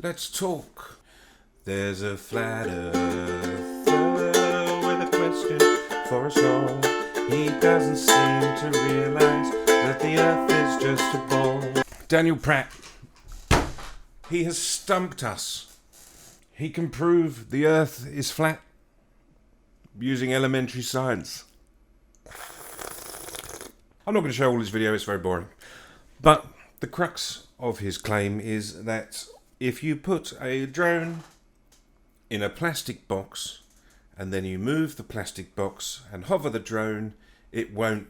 Let's talk. There's a flat earther with a question for us all. He doesn't seem to realise that the earth is just a ball. Daniel Pratt. He has stumped us. He can prove the earth is flat using elementary science. I'm not going to show all his video, it's very boring. But the crux of his claim is that if you put a drone in a plastic box and then you move the plastic box and hover the drone, it won't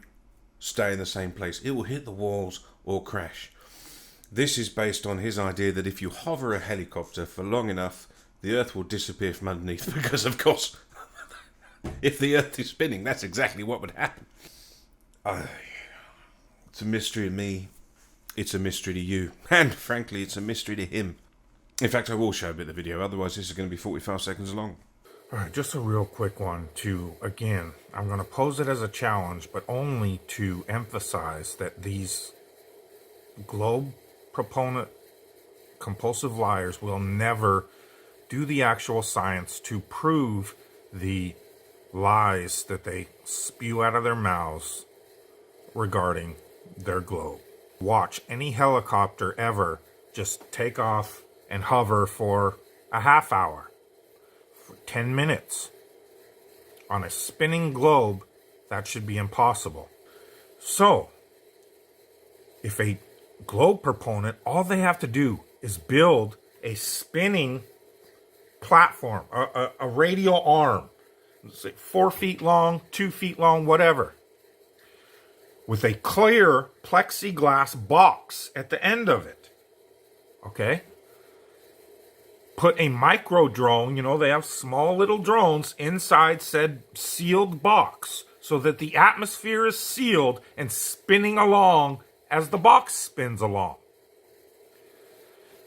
stay in the same place. It will hit the walls or crash. This is based on his idea that if you hover a helicopter for long enough, the earth will disappear from underneath because, of course, if the earth is spinning, that's exactly what would happen. It's a mystery to me. It's a mystery to you. And, frankly, it's a mystery to him. In fact, I will show a bit of the video, otherwise this is going to be 45 seconds long. Alright, just a real quick one to, again, I'm going to pose it as a challenge, but only to emphasize that these globe proponent compulsive liars will never do the actual science to prove the lies that they spew out of their mouths regarding their globe. Watch any helicopter ever just take off and hover for a half hour, for 10 minutes. On a spinning globe, that should be impossible. So, if a globe proponent, all they have to do is build a spinning platform, a radial arm, say 4 feet long, 2 feet long, whatever, with a clear plexiglass box at the end of it. Okay? Put a micro drone, they have small little drones inside said sealed box so that the atmosphere is sealed and spinning along as the box spins along.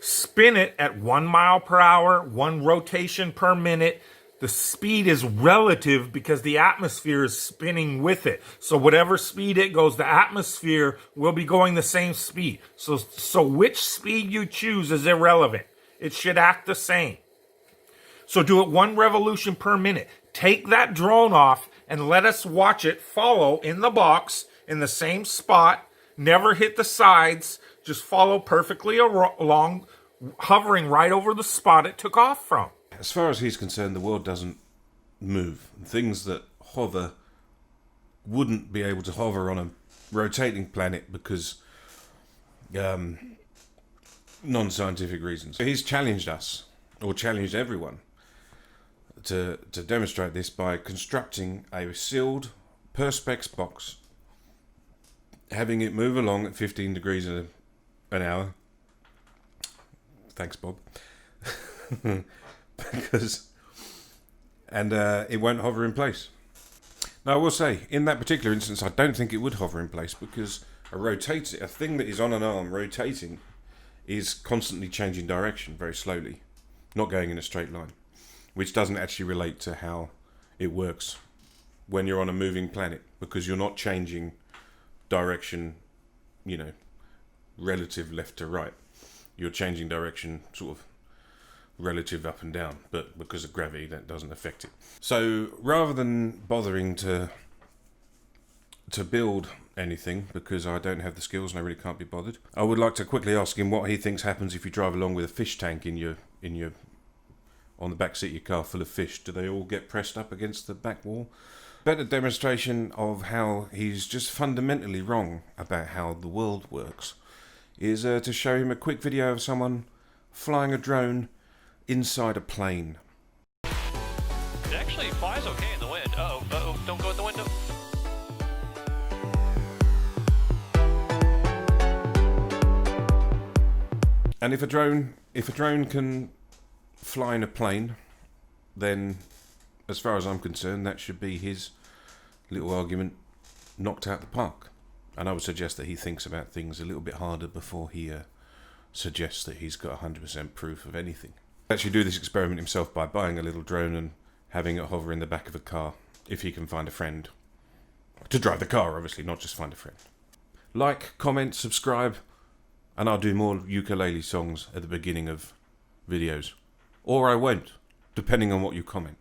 Spin it at 1 mile per hour, 1 rotation per minute. The speed is relative because the atmosphere is spinning with it. So whatever speed it goes, the atmosphere will be going the same speed. So which speed you choose is irrelevant. It should act the same. So do it 1 revolution per minute. Take that drone off and let us watch it follow in the box in the same spot. Never hit the sides. Just follow perfectly along, hovering right over the spot it took off from. As far as he's concerned, the world doesn't move. Things that hover wouldn't be able to hover on a rotating planet because non-scientific reasons. So he's challenged us, or challenged everyone, to demonstrate this by constructing a sealed perspex box, having it move along at 15 degrees an hour. Thanks, Bob. It won't hover in place. Now, I will say, in that particular instance, I don't think it would hover in place because a thing that is on an arm rotating is constantly changing direction very slowly, not going in a straight line, which doesn't actually relate to how it works when you're on a moving planet, because you're not changing direction, relative left to right. You're changing direction sort of relative up and down, but because of gravity that doesn't affect it. So rather than bothering to build anything, because I don't have the skills and I really can't be bothered, I would like to quickly ask him what he thinks happens if you drive along with a fish tank on the back seat of your car full of fish. Do they all get pressed up against the back wall? Better demonstration of how he's just fundamentally wrong about how the world works is to show him a quick video of someone flying a drone inside a plane. It actually flies okay in the wind. Uh-oh, don't go at the window. And if a drone can fly in a plane, then as far as I'm concerned, that should be his little argument knocked out the park. And I would suggest that he thinks about things a little bit harder before he suggests that he's got 100% proof of anything. Actually do this experiment himself by buying a little drone and having it hover in the back of a car, if he can find a friend. To drive the car, obviously, not just find a friend. Like, comment, subscribe, and I'll do more ukulele songs at the beginning of videos. Or I won't, depending on what you comment.